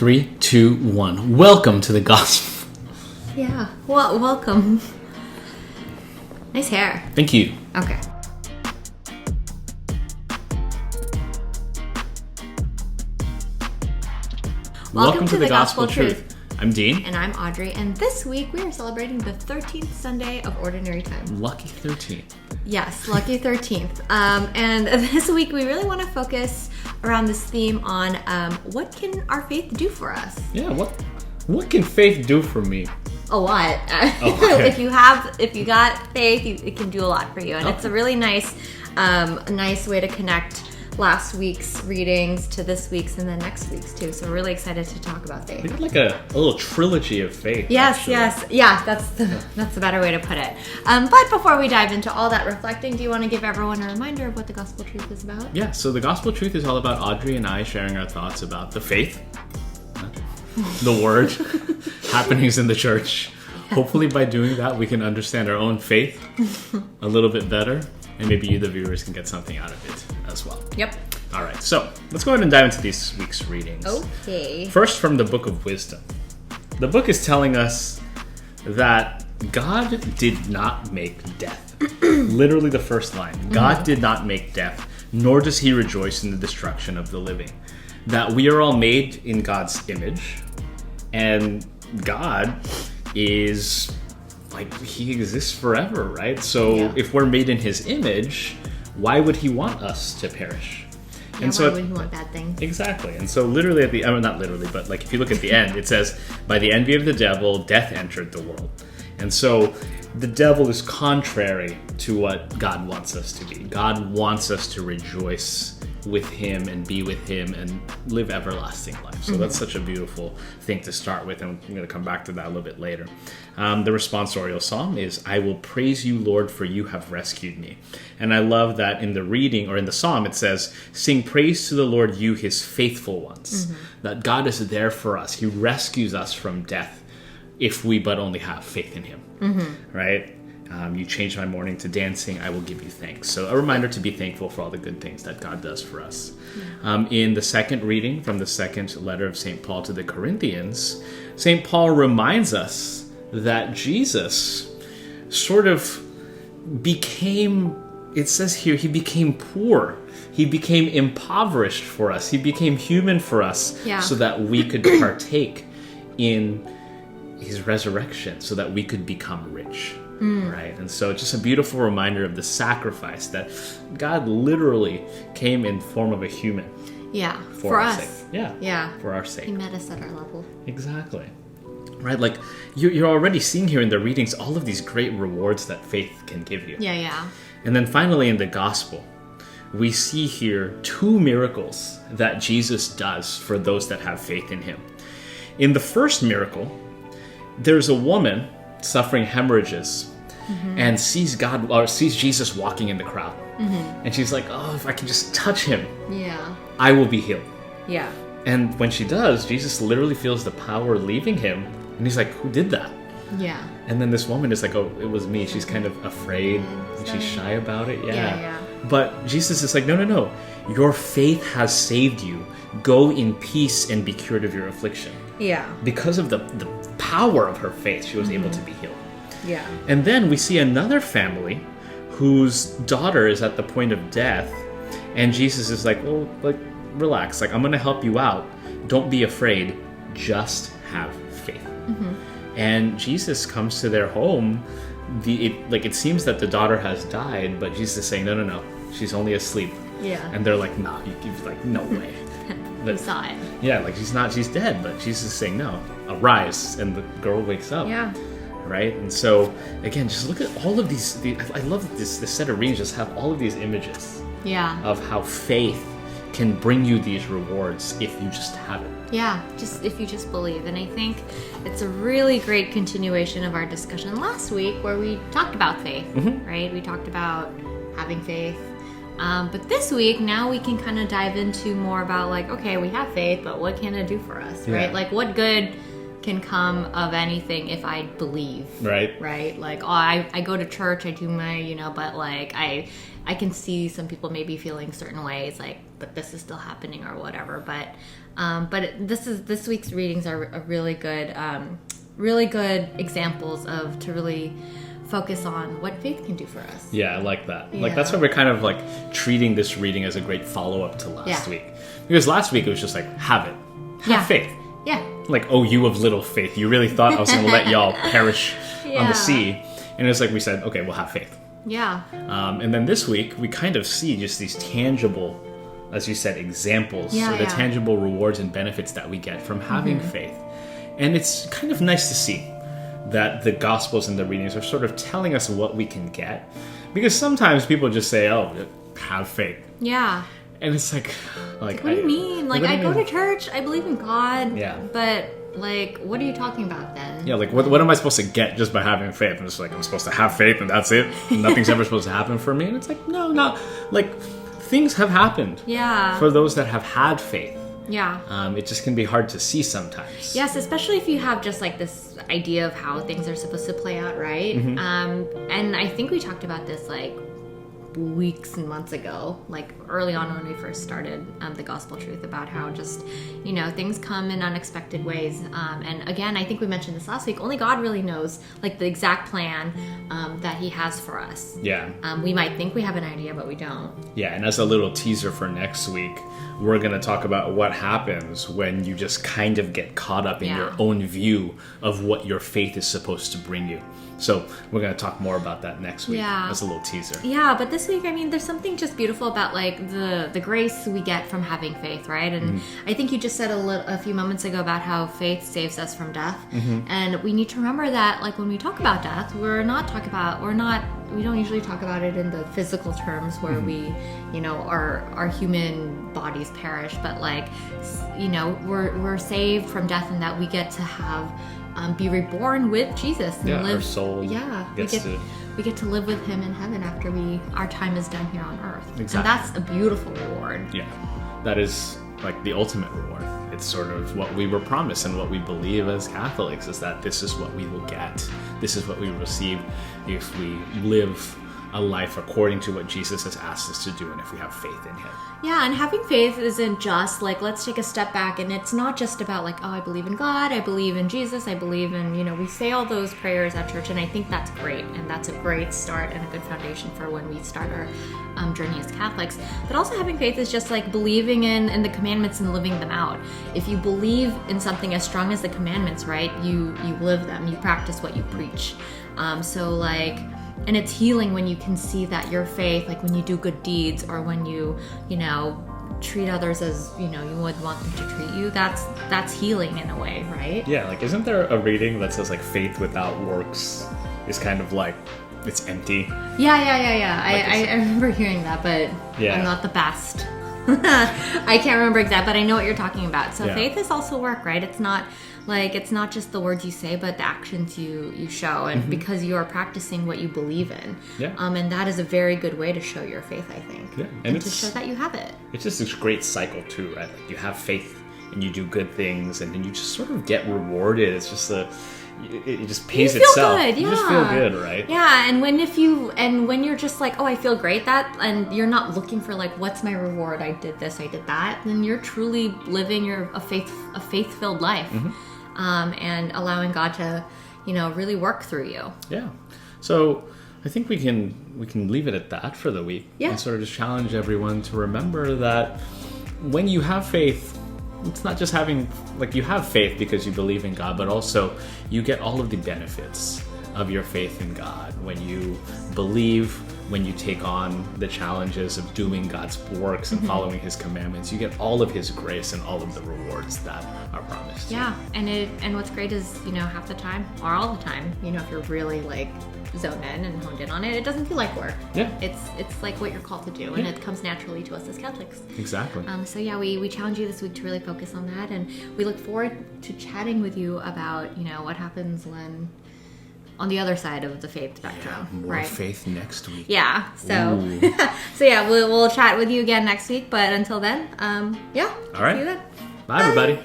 3, 2, 1. Welcome to the gospel. Yeah. Well, welcome. Nice hair. Thank you. Okay. Welcome to the Gospel Truth. I'm Dean. And I'm Audrey. And this week we are celebrating the 13th Sunday of Ordinary Time. Lucky 13. Yes, lucky 13th. And this week we really want to focus around this theme on what can our faith do for us? Yeah, what can faith do for me? A lot. Okay. If you got faith, it can do a lot for you. And It's a really nice way to connect last week's readings to this week's and then next week's too. So we're really excited to talk about faith. We got like a little trilogy of faith. Yes, actually. yes. Yeah, that's the better way to put it. But before we dive into all that reflecting, do you want to give everyone a reminder of what the Gospel Truth is about? Yeah, so the Gospel Truth is all about Audrey and I sharing our thoughts about the faith, the Word, happenings in the church. Hopefully by doing that, we can understand our own faith a little bit better, and maybe you, the viewers, can get something out of it as well. Yep. All right, so let's go ahead and dive into this week's readings. Okay. First, from the Book of Wisdom. The book is telling us that God did not make death. Literally the first line. God did not make death, nor does he rejoice in the destruction of the living. That we are all made in God's image, and God is like, he exists forever, right? So if we're made in his image, why would he want us to perish? Yeah, and so why would he want bad things? Exactly. And so literally not literally, but like if you look at the end, it says, by the envy of the devil, death entered the world. And so the devil is contrary to what God wants us to be. God wants us to rejoice with him and be with him and live everlasting life. So that's such a beautiful thing to start with, and I'm going to come back to that a little bit later. The responsorial psalm is, I will praise you, Lord, for you have rescued me. And I love that in the reading, or in the psalm, it says, sing praise to the Lord, you his faithful ones. That God is there for us. He rescues us from death if we but only have faith in him, right? You change my mourning to dancing, I will give you thanks. So a reminder to be thankful for all the good things that God does for us. In the second reading from the second letter of St. Paul to the Corinthians, St. Paul reminds us that Jesus sort of became, it says here, he became poor. He became impoverished for us. He became human for us so that we could partake in his resurrection, so that we could become rich. Right? And so just a beautiful reminder of the sacrifice that God literally came in form of a human. Yeah, for us. Sake. Yeah, for our sake. He met us at our level. Exactly. Right? Like you're already seeing here in the readings all of these great rewards that faith can give you. Yeah. And then finally in the gospel, we see here two miracles that Jesus does for those that have faith in him. In the first miracle, there's a woman suffering hemorrhages and sees Jesus walking in the crowd. And she's like, oh, if I can just touch him, I will be healed. Yeah. And when she does, Jesus literally feels the power leaving him. And he's like, who did that? Yeah. And then this woman is like, oh, it was me. She's kind of afraid and she's shy about it. Yeah. But Jesus is like, no. Your faith has saved you. Go in peace and be cured of your affliction. Yeah. Because of the power of her faith, she was able to be healed. Yeah. And then we see another family whose daughter is at the point of death, and Jesus is like, well, like, relax, like, I'm going to help you out. Don't be afraid. Just have faith. And Jesus comes to their home. It seems that the daughter has died, but Jesus is saying, no, she's only asleep. Yeah. And they're like, no, no way. We saw it. Yeah, like she's dead, but Jesus is saying, no, arise, and the girl wakes up. Yeah. Right? And so, again, just look at all of these. I love that this set of readings just have all of these images of how faith can bring you these rewards if you just have it. Yeah, just if you just believe. And I think it's a really great continuation of our discussion last week where we talked about faith, right? We talked about having faith. But this week, now we can kind of dive into more about like, okay, we have faith, but what can it do for us, right? Like what good can come of anything if I believe. Right. Like, I go to church, I do my, but like I can see some people maybe feeling certain ways, like, but this is still happening or whatever. But this week's readings are a really good examples of to really focus on what faith can do for us. Yeah, I like that. Yeah. Like, that's why we're kind of like treating this reading as a great follow-up to last week. Because last week it was just like, have it. Have faith. Yeah. Like, oh, you of little faith. You really thought I was going to let y'all perish on the sea. And it's like we said, okay, we'll have faith. Yeah. And then this week, we kind of see just these tangible, as you said, examples, or the tangible rewards and benefits that we get from having faith. And it's kind of nice to see that the Gospels and the readings are sort of telling us what we can get. Because sometimes people just say, oh, have faith. Yeah. And it's like what do you mean? Like, I go to church, I believe in God. Yeah. But, like, what are you talking about then? Yeah, like, what am I supposed to get just by having faith? I'm just like, I'm supposed to have faith and that's it? Nothing's ever supposed to happen for me? And it's like, no, not. Like, things have happened. Yeah. For those that have had faith. Yeah. It just can be hard to see sometimes. Yes, especially if you have just like this idea of how things are supposed to play out, right? And I think we talked about this like weeks and months ago, like early on when we first started the Gospel Truth, about how just, things come in unexpected ways. And again, I think we mentioned this last week, only God really knows like the exact plan that he has for us. Yeah. We might think we have an idea, but we don't. Yeah, and as a little teaser for next week, we're going to talk about what happens when you just kind of get caught up in your own view of what your faith is supposed to bring you. So we're going to talk more about that next week as a little teaser. Yeah, but this week, I mean, there's something just beautiful about like the grace we get from having faith, right? And I think you just said a few moments ago about how faith saves us from death. And we need to remember that, like, when we talk about death, we don't usually talk about it in the physical terms where we, our human bodies perish, but like, we're saved from death, and that we get to have be reborn with Jesus and live. Our soul. Yeah, we get to live with him in heaven after our time is done here on earth. Exactly. And that's a beautiful reward. Yeah, that is like the ultimate reward. It's sort of what we were promised and what we believe as Catholics, is that this is what we will get. This is what we receive if we live a life according to what Jesus has asked us to do, and if we have faith in him. Yeah, and having faith isn't just like, let's take a step back, and it's not just about like, oh, I believe in God, I believe in Jesus, I believe in, we say all those prayers at church, and I think that's great, and that's a great start and a good foundation for when we start our journey as Catholics. But also having faith is just like believing in the commandments and living them out. If you believe in something as strong as the commandments, right, you live them, you practice what you preach. And it's healing when you can see that your faith, like when you do good deeds, or when you treat others as, you would want them to treat you. That's healing in a way, right? Yeah, like, isn't there a reading that says like faith without works is kind of like, it's empty? Yeah. Like, I remember hearing that, but I'm not the best. I can't remember exactly, but I know what you're talking about. So faith is also work, right? It's not just the words you say, but the actions you show, and because you are practicing what you believe in. Yeah. And that is a very good way to show your faith, I think. Yeah. And to show that you have it. It's just this great cycle too, right? Like, you have faith and you do good things, and then you just sort of get rewarded. It's just it just pays itself. Good, yeah. You just feel good, right? Yeah, and when you're just like, oh, I feel great, and you're not looking for like, what's my reward? I did this, I did that. Then you're truly living a faith-filled life, and allowing God to, really work through you. Yeah. So I think we can leave it at that for the week. Yeah. And sort of just challenge everyone to remember that when you have faith, it's not just having, like, you have faith because you believe in God, but also you get all of the benefits of your faith in God. When you believe, when you take on the challenges of doing God's works and following his commandments, you get all of his grace and all of the rewards that are promised. Yeah, and what's great is, half the time, or all the time, if you're really like zoned in and honed in on it, it doesn't feel like work. Yeah. It's like what you're called to do, and it comes naturally to us as Catholics. Exactly. So yeah, we challenge you this week to really focus on that, and we look forward to chatting with you about, what happens when on the other side of the faith spectrum. Yeah, more faith next week. Yeah. So so yeah, we'll chat with you again next week, but until then, All right. See you then. Bye, everybody.